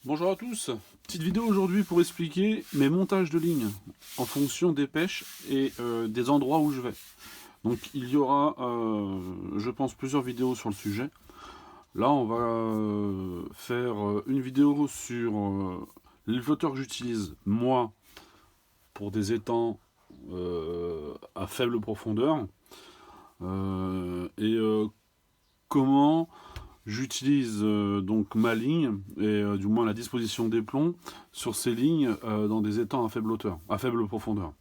Bonjour à tous, petite vidéo aujourd'hui pour expliquer mes montages de lignes en fonction des pêches et des endroits où je vais. Donc il y aura, je pense, plusieurs vidéos sur le sujet. Là on va faire une vidéo sur les flotteurs que j'utilise moi pour des étangs à faible profondeur et comment j'utilise donc ma ligne et du moins la disposition des plombs sur ces lignes dans des étangs à faible hauteur, à faible profondeur.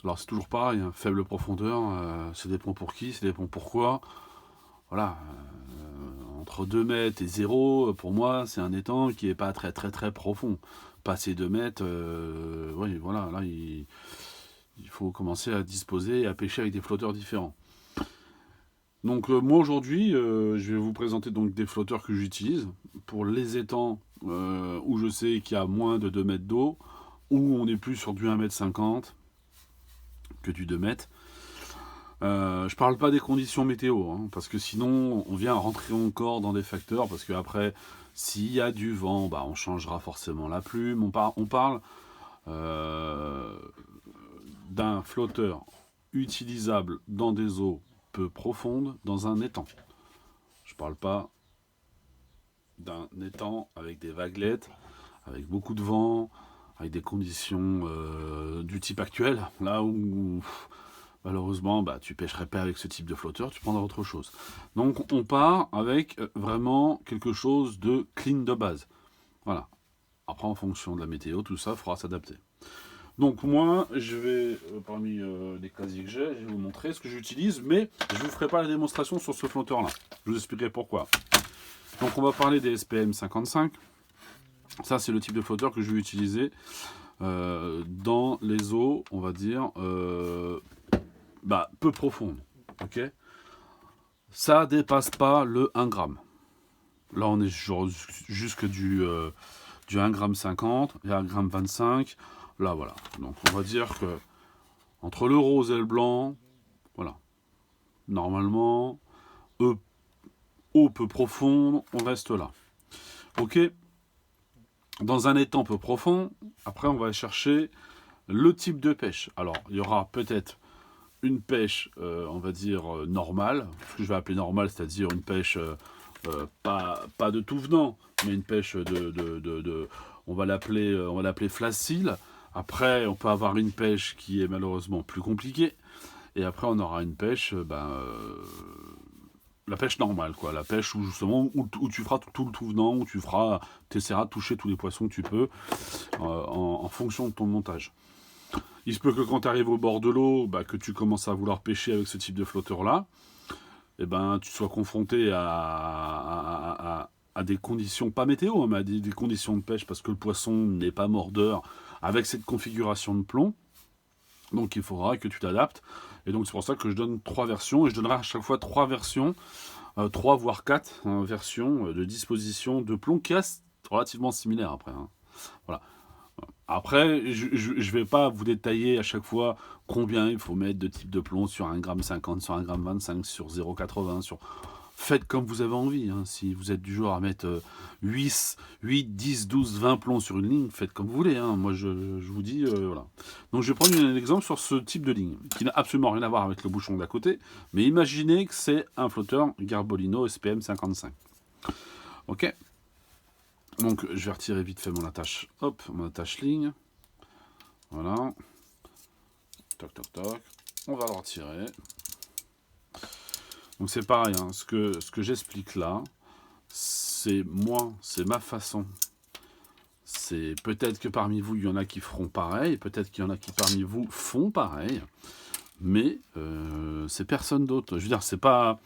Alors c'est toujours pareil, hein, faible profondeur, ça dépend pour qui, ça dépend pourquoi. Voilà, entre 2 mètres et 0, pour moi c'est un étang qui n'est pas très profond. Passer 2 mètres, oui voilà, là il faut commencer à disposer et à pêcher avec des flotteurs différents. Donc moi aujourd'hui, je vais vous présenter donc des flotteurs que j'utilise pour les étangs où je sais qu'il y a moins de 2 mètres d'eau, où on est plus sur du 1,50 m que du 2 mètres. Je parle pas des conditions météo, hein, parce que sinon on vient rentrer encore dans des facteurs, parce que après s'il y a du vent, bah, on changera forcément la plume. On parle euh, d'un flotteur utilisable dans des eaux peu profondes dans un étang. Je parle pas d'un étang avec des vaguelettes, avec beaucoup de vent, avec des conditions du type actuel, là où malheureusement bah, tu pêcherais pas avec ce type de flotteur, tu prendras autre chose. Donc on part avec vraiment quelque chose de clean de base. Voilà. Après en fonction de la météo, tout ça faudra s'adapter. Donc moi, je vais, parmi les casiers que j'ai, je vais vous montrer ce que j'utilise, mais je ne vous ferai pas la démonstration sur ce flotteur-là. Je vous expliquerai pourquoi. Donc on va parler des SPM 55. Ça, c'est le type de flotteur que je vais utiliser dans les eaux, on va dire, peu profondes. Ok. Ça dépasse pas le 1 gramme. Là, on est jusque du 1,50 g et 1,25 g. Là, voilà. Donc, on va dire que entre le rose et le blanc, voilà. Normalement, eau peu profonde, on reste là. Ok. Dans un étang peu profond, après, on va chercher le type de pêche. Alors, il y aura peut-être une pêche, on va dire, normale, ce que je vais appeler normale, c'est-à-dire une pêche pas de tout venant, mais une pêche on va l'appeler facile. Après, on peut avoir une pêche qui est malheureusement plus compliquée. Et après, on aura une pêche, la pêche normale, quoi. La pêche où justement où tu feras tout le tout venant, où tu essaieras de toucher tous les poissons que tu peux en fonction de ton montage. Il se peut que quand tu arrives au bord de l'eau, que tu commences à vouloir pêcher avec ce type de flotteur-là, et tu sois confronté à des conditions, pas météo, hein, mais à des conditions de pêche, parce que le poisson n'est pas mordeur avec cette configuration de plomb. Donc il faudra que tu t'adaptes. Et donc c'est pour ça que je donne 3 versions, et je donnerai à chaque fois 3 versions, 3 voire 4 versions de disposition de plomb qui restent relativement similaires après. Hein. Voilà. Après, je ne vais pas vous détailler à chaque fois combien il faut mettre de type de plomb sur 1,50 g, sur 1,25 g, sur 0,80 g, sur... Faites comme vous avez envie. Hein. Si vous êtes du genre à mettre 8, 10, 12, 20 plombs sur une ligne, faites comme vous voulez. Hein. Moi, je vous dis, voilà. Donc, je vais prendre un exemple sur ce type de ligne, qui n'a absolument rien à voir avec le bouchon d'à côté. Mais imaginez que c'est un flotteur Garbolino SPM 55. Ok. Donc je vais retirer vite fait mon attache, hop, mon attache ligne. Voilà. Toc toc toc. On va le retirer. Donc c'est pareil, hein, ce que j'explique là, c'est moi, c'est ma façon. C'est peut-être que parmi vous, il y en a qui feront pareil, peut-être qu'il y en a qui parmi vous font pareil, mais c'est personne d'autre. Je veux dire, c'est pas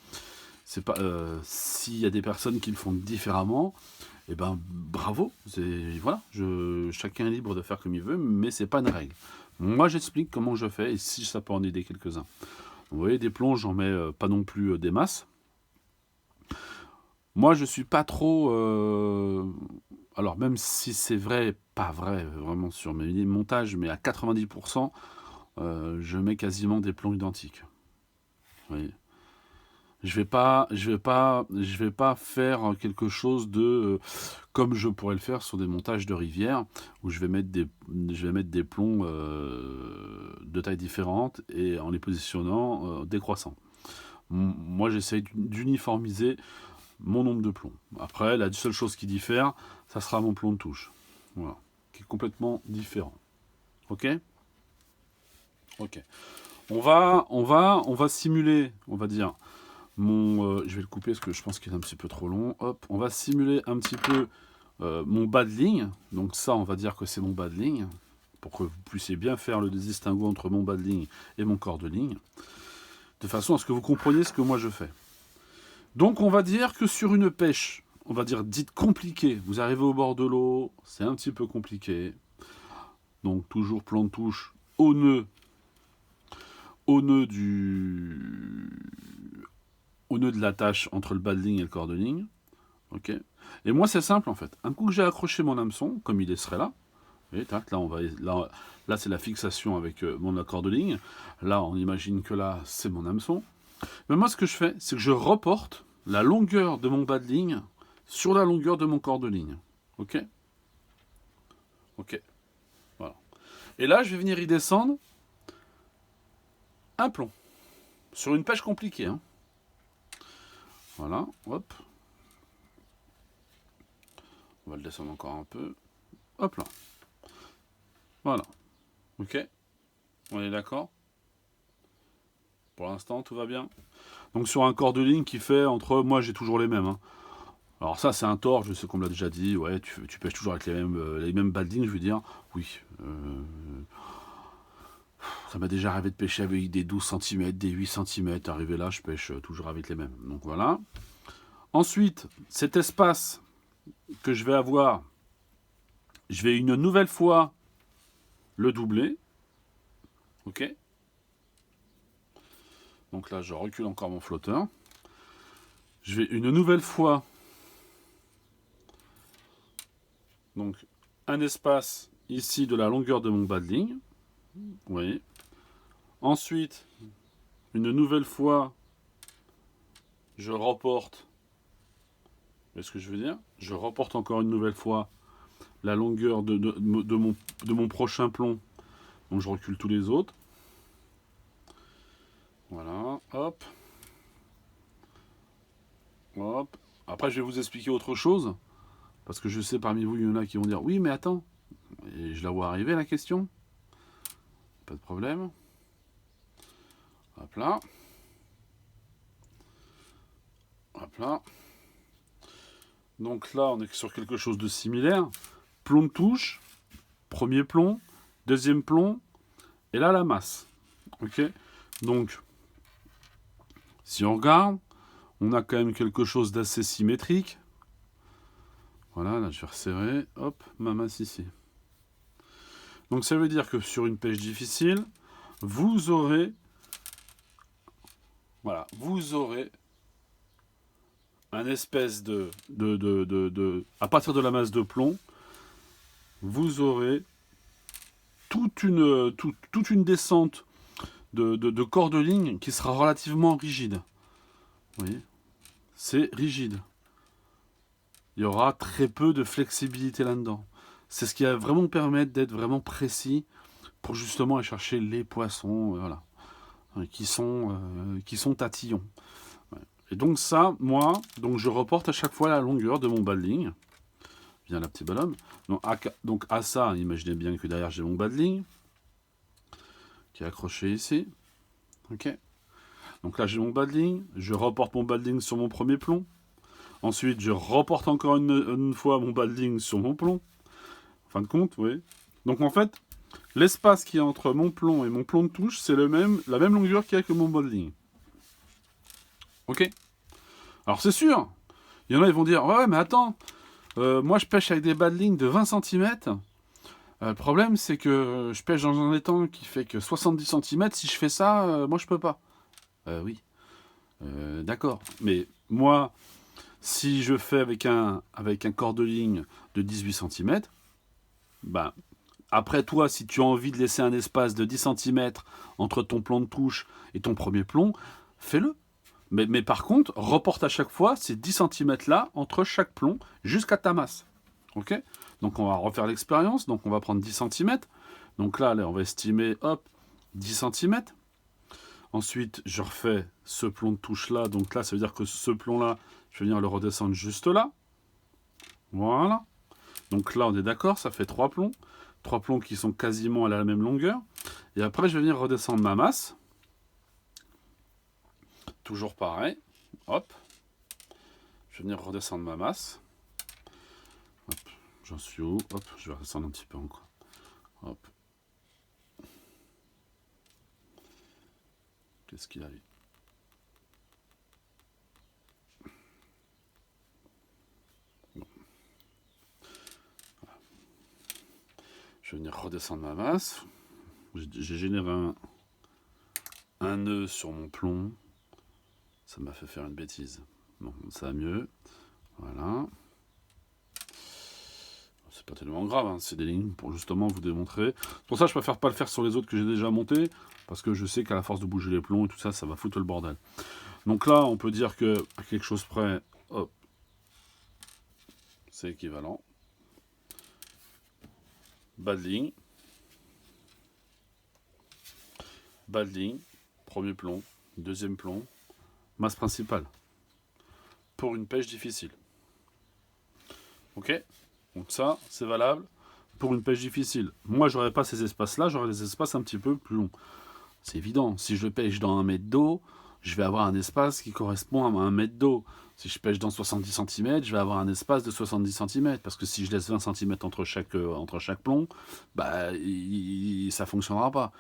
s'il y a des personnes qui le font différemment, eh ben bravo, voilà, chacun est libre de faire comme il veut, mais c'est pas une règle. Moi j'explique comment je fais et si ça peut en aider quelques-uns. Vous voyez, des plombs, j'en mets pas non plus des masses. Moi je suis pas trop alors même si c'est vrai, pas vrai vraiment sur mes montages, mais à 90%, je mets quasiment des plombs identiques. Vous voyez. Je vais pas faire quelque chose de comme je pourrais le faire sur des montages de rivière où je vais mettre des plombs de tailles différentes et en les positionnant décroissants. Moi, j'essaye d'uniformiser mon nombre de plombs. Après, la seule chose qui diffère, ça sera mon plomb de touche. Voilà, qui est complètement différent. Ok? Ok. On va simuler, on va dire, je vais le couper parce que je pense qu'il est un petit peu trop long. Hop, on va simuler un petit peu mon bas de ligne. Donc ça, on va dire que c'est mon bas de ligne, pour que vous puissiez bien faire le distinguo entre mon bas de ligne et mon corps de ligne, de façon à ce que vous compreniez ce que moi je fais. Donc on va dire que sur une pêche, on va dire dite compliquée, vous arrivez au bord de l'eau, c'est un petit peu compliqué. Donc toujours plan de touche au nœud de l'attache entre le bas de ligne et le corps de ligne. Ok. Et moi c'est simple en fait. Un coup que j'ai accroché mon hameçon, comme il serait là, et tac, là c'est la fixation avec mon accord de ligne. Là on imagine que là c'est mon hameçon. Mais moi ce que je fais, c'est que je reporte la longueur de mon bas de ligne sur la longueur de mon corps de ligne. Ok. Ok. Voilà. Et là je vais venir y descendre un plomb. Sur une pêche compliquée. Hein. Voilà, hop. On va le descendre encore un peu. Hop là. Voilà. Ok. On est d'accord? Pour l'instant, tout va bien. Donc sur un corps de ligne qui fait entre... Moi, j'ai toujours les mêmes. Hein. Alors ça, c'est un tort, je sais qu'on me l'a déjà dit. Ouais, tu pêches toujours avec les mêmes bas de ligne, je veux dire. Oui. Ça m'a déjà arrivé de pêcher avec des 12 cm, des 8 cm. Arrivé là, je pêche toujours avec les mêmes. Donc voilà. Ensuite, cet espace que je vais avoir, je vais une nouvelle fois le doubler. Ok. Donc là, je recule encore mon flotteur. Je vais une nouvelle fois, donc un espace ici de la longueur de mon bas de ligne. Vous voyez. Ensuite, une nouvelle fois, je reporte. Vous voyez ce que je veux dire? Je reporte encore une nouvelle fois la longueur de mon prochain plomb. Donc je recule tous les autres. Voilà, hop. Hop. Après, je vais vous expliquer autre chose. Parce que je sais parmi vous, il y en a qui vont dire oui, mais attends. Et je la vois arriver la question. Pas de problème. Hop là. Hop là. Donc là, on est sur quelque chose de similaire. Plomb de touche. Premier plomb. Deuxième plomb. Et là, la masse. Ok. Donc, si on regarde, on a quand même quelque chose d'assez symétrique. Voilà, là, je vais resserrer. Hop, ma masse ici. Donc, ça veut dire que sur une pêche difficile, vous aurez... Voilà, vous aurez un espèce à partir de la masse de plomb, vous aurez toute une descente de corps de ligne qui sera relativement rigide. Vous voyez, c'est rigide. Il y aura très peu de flexibilité là-dedans. C'est ce qui va vraiment permettre d'être vraiment précis pour justement aller chercher les poissons, voilà, qui sont tatillons. Et donc ça, moi, donc je reporte à chaque fois la longueur de mon bas de ligne. Bien la petite bonhomme. Donc à ça, imaginez bien que derrière j'ai mon bas de ligne qui est accroché ici. Ok. Donc là j'ai mon bas de ligne. Je reporte mon bas de ligne sur mon premier plomb. Ensuite je reporte encore une fois mon bas de ligne sur mon plomb. En fin de compte, oui. Donc en fait, l'espace qui est entre mon plomb et mon plomb de touche, c'est la même longueur qu'il y a que mon bas de ligne. Ok. Alors c'est sûr, il y en a, ils vont dire, ouais, mais attends, moi je pêche avec des bas de ligne de 20 cm. Le problème, c'est que je pêche dans un étang qui fait que 70 cm. Si je fais ça, moi je peux pas. Oui, d'accord. Mais moi, si je fais avec un corps de ligne de 18 cm, ben, après toi, si tu as envie de laisser un espace de 10 cm entre ton plomb de touche et ton premier plomb, fais-le. Mais par contre, reporte à chaque fois ces 10 cm là entre chaque plomb jusqu'à ta masse. Ok? Donc on va refaire l'expérience. Donc on va prendre 10 cm. Donc là, on va estimer, hop, 10 cm. Ensuite, je refais ce plomb de touche là. Donc là, ça veut dire que ce plomb là, je vais venir le redescendre juste là. Voilà. Donc là, on est d'accord, ça fait 3 plombs. 3 plombs qui sont quasiment à la même longueur. Et après, je vais venir redescendre ma masse. Toujours pareil. Hop. Je vais venir redescendre ma masse. Hop. J'en suis où? Hop. Je vais redescendre un petit peu encore. Hop. Qu'est-ce qu'il a eu? Je vais venir redescendre ma masse. J'ai généré un nœud sur mon plomb. Ça m'a fait faire une bêtise. Bon, ça va mieux. Voilà. C'est pas tellement grave, hein. C'est des lignes pour justement vous démontrer. C'est pour ça que je préfère pas le faire sur les autres que j'ai déjà montés, parce que je sais qu'à la force de bouger les plombs et tout ça, ça va foutre le bordel. Donc là, on peut dire que à quelque chose près, hop, c'est équivalent. Bas de ligne. Bas de ligne. Premier plomb. Deuxième plomb. Masse principale. Pour une pêche difficile. Ok? Donc ça, c'est valable pour une pêche difficile. Moi, j'aurais pas ces espaces-là, j'aurais des espaces un petit peu plus longs. C'est évident. Si je pêche dans 1 mètre d'eau, je vais avoir un espace qui correspond à 1 mètre d'eau. Si je pêche dans 70 cm, je vais avoir un espace de 70 cm. Parce que si je laisse 20 cm entre chaque plomb, bah, ça ne fonctionnera pas.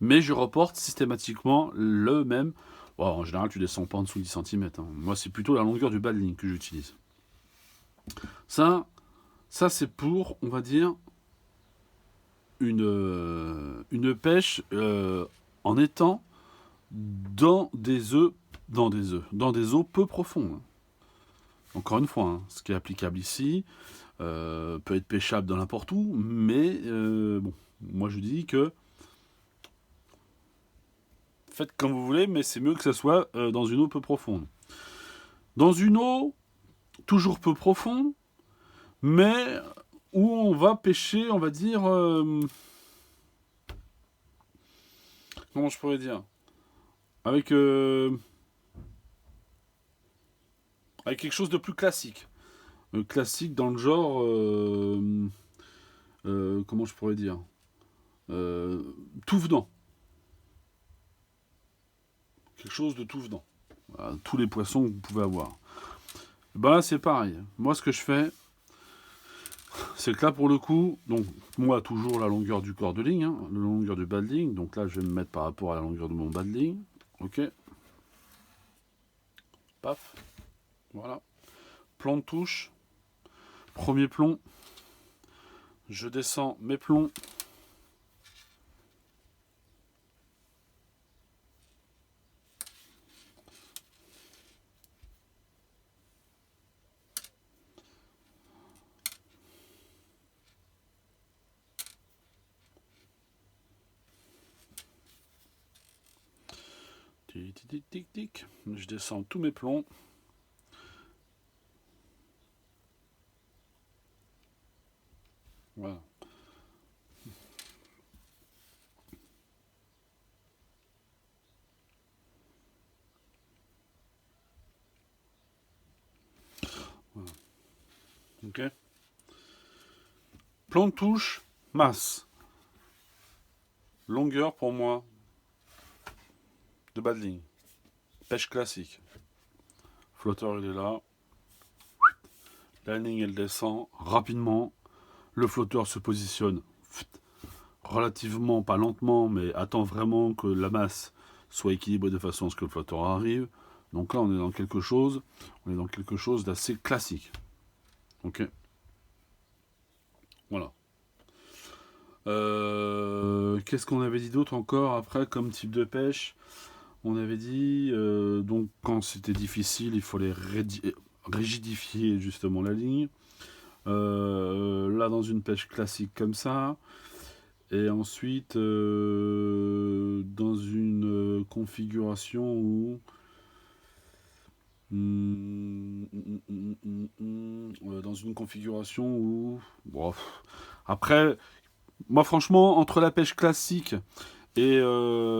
Mais je reporte systématiquement le même. Bon, en général, tu descends pas en dessous de 10 cm. Hein. Moi, c'est plutôt la longueur du bas de ligne que j'utilise. Ça c'est pour, on va dire, une pêche en étant dans des eaux peu profondes. Encore une fois, hein, ce qui est applicable ici peut être pêchable dans n'importe où, mais bon, moi je dis que faites comme vous voulez, mais c'est mieux que ça soit dans une eau peu profonde. Dans une eau toujours peu profonde, mais où on va pêcher, on va dire, comment je pourrais dire, avec quelque chose de plus classique. Classique dans le genre, comment je pourrais dire, tout venant. Quelque chose de tout venant. Voilà, tous les poissons que vous pouvez avoir. Ben là, c'est pareil. Moi, ce que je fais, c'est que là, pour le coup, donc, moi, toujours la longueur du corps de ligne, hein, la longueur du bas de ligne. Donc là, je vais me mettre par rapport à la longueur de mon bas de ligne. Ok. Paf. Voilà. Plomb de touche. Premier plomb. Je descends mes plombs. Tic, tic, tic, tic. Je descends tous mes plombs. Voilà. Voilà. Ok. Plomb de touche, masse. Longueur pour moi de bas de ligne. Pêche classique. Flotteur il est là. La ligne elle descend rapidement. Le flotteur se positionne relativement, pas lentement, mais attend vraiment que la masse soit équilibrée de façon à ce que le flotteur arrive. Donc là on est dans quelque chose d'assez classique. Ok. Voilà. Qu'est-ce qu'on avait dit d'autre encore après comme type de pêche? On avait dit, donc quand c'était difficile, il fallait rigidifier justement la ligne. Là, dans une pêche classique comme ça. Et ensuite, dans une configuration où Dans une configuration où... Bon, après, moi franchement, entre la pêche classique et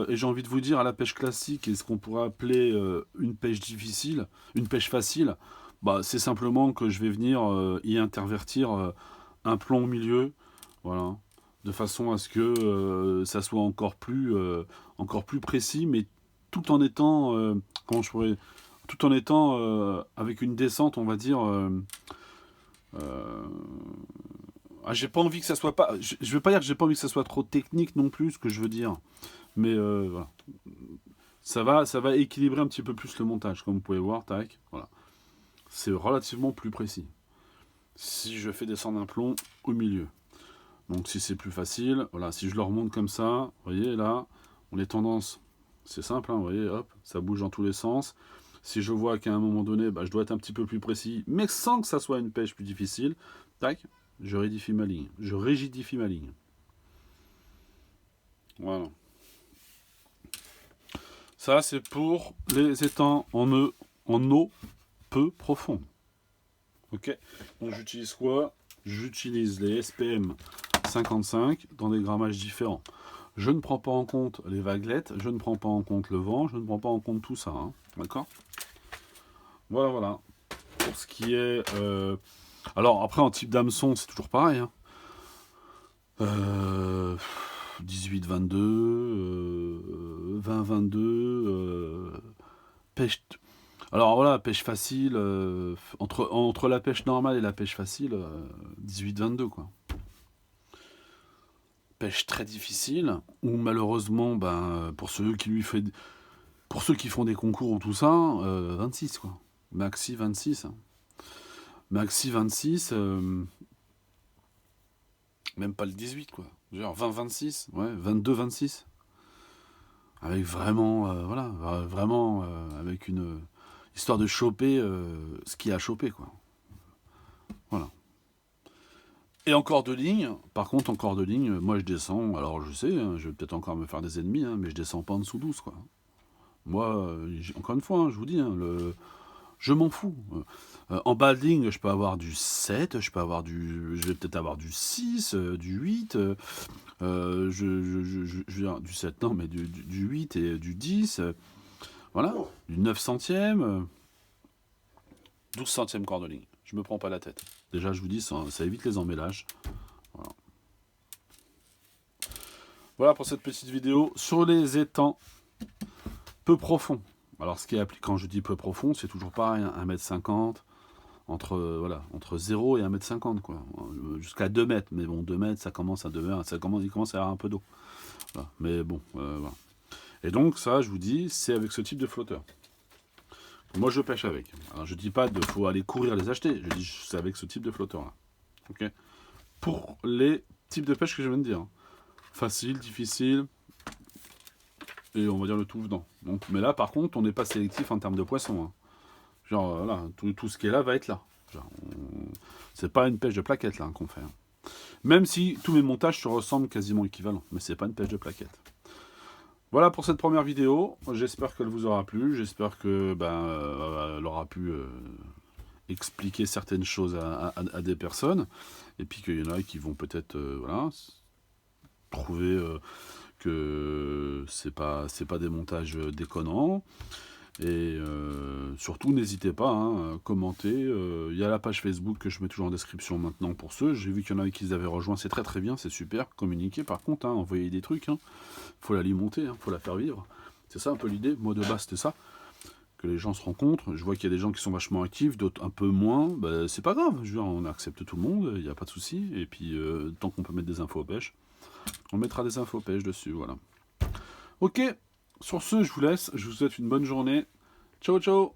j'ai envie de vous dire, à la pêche classique et ce qu'on pourrait appeler une pêche difficile, une pêche facile, bah, c'est simplement que je vais venir y intervertir un plomb au milieu, voilà, de façon à ce que ça soit encore plus précis, mais tout en étant, comment je pourrais, tout en étant avec une descente, on va dire. Euh, j'ai pas envie que ça soit pas. Je veux pas dire que j'ai pas envie que ça soit trop technique non plus, ce que je veux dire. Mais voilà. Ça va équilibrer un petit peu plus le montage, comme vous pouvez voir, tac. Voilà. C'est relativement plus précis. Si je fais descendre un plomb au milieu. Donc si c'est plus facile, voilà, si je le remonte comme ça, vous voyez là, on est tendance, c'est simple, hein, vous voyez, hop, ça bouge dans tous les sens. Si je vois qu'à un moment donné, bah, je dois être un petit peu plus précis, mais sans que ça soit une pêche plus difficile, tac, je rigidifie ma ligne. Je rigidifie ma ligne. Voilà. Ça, c'est pour les étangs en eau peu profonde. Ok. Donc j'utilise quoi? J'utilise les SPM 55 dans des grammages différents. Je ne prends pas en compte les vaguelettes, je ne prends pas en compte le vent, je ne prends pas en compte tout ça. Hein. D'accord? Voilà, voilà. Pour ce qui est... Alors après, en type d'hameçon, c'est toujours pareil. Hein. 18-22, 20-22, pêche... Alors voilà, pêche facile, entre la pêche normale et la pêche facile, 18-22 quoi. Pêche très difficile, où malheureusement, ben, pour ceux qui font des concours ou tout ça, 26 quoi. Maxi 26. Hein. Maxi 26, même pas le 18 quoi. Genre 20-26, ouais, 22-26. Avec vraiment, voilà, vraiment avec une histoire de choper ce qu'il y a à choper quoi. Voilà. Et encore de ligne, par contre, encore de ligne, moi je descends, alors je sais, hein, je vais peut-être encore me faire des ennemis, hein, mais je descends pas en dessous 12 quoi. Moi, encore une fois, hein, je vous dis, hein, je m'en fous. En bas de ligne, je peux avoir du 7, je vais peut-être avoir du 6, du 8, je veux dire, du 7, non, mais du 8 et du 10, voilà, du 9 centièmes, 12 centièmes quart de ligne. Je me prends pas la tête. Déjà, je vous dis, ça évite les emmêlages. Voilà. Voilà pour cette petite vidéo sur les étangs peu profonds. Alors, ce qui est appliqué, quand je dis peu profond, c'est toujours pareil, hein, 1,50 m, entre 0 et 1,50 m, quoi. Jusqu'à 2 mètres. Mais bon, 2 mètres, ça commence à devenir, il commence à y avoir un peu d'eau. Voilà. Mais bon, voilà. Et donc, ça, je vous dis, c'est avec ce type de flotteur. Moi, je pêche avec. Alors, je dis pas qu'il faut aller courir les acheter. Je dis c'est avec ce type de flotteur-là. Ok. Pour les types de pêche que je viens de dire. Facile, difficile, et on va dire le tout venant. Donc, mais là, par contre, on n'est pas sélectif en termes de poissons. Hein. Genre, voilà, tout ce qui est là va être là. C'est pas une pêche de plaquette là qu'on fait. Hein. Même si tous mes montages se ressemblent quasiment équivalents. Mais c'est pas une pêche de plaquette. Voilà pour cette première vidéo, j'espère qu'elle vous aura plu, j'espère que elle aura pu expliquer certaines choses à des personnes, et puis qu'il y en a qui vont peut-être voilà, trouver que c'est pas des montages déconnants, et surtout n'hésitez pas à commenter, il y a la page Facebook que je mets toujours en description maintenant pour ceux, j'ai vu qu'il y en avait qui les avaient rejoints, c'est très très bien, c'est super, communiquer par contre, envoyer des trucs, faut l'alimenter, faut la faire vivre, c'est ça un peu l'idée, moi de base c'était ça, que les gens se rencontrent, je vois qu'il y a des gens qui sont vachement actifs, d'autres un peu moins, c'est pas grave, je veux dire, on accepte tout le monde, il n'y a pas de souci, et puis tant qu'on peut mettre des infos aux pêches, on mettra des infos aux pêches dessus, voilà. Ok, sur ce je vous laisse, je vous souhaite une bonne journée, ciao ciao.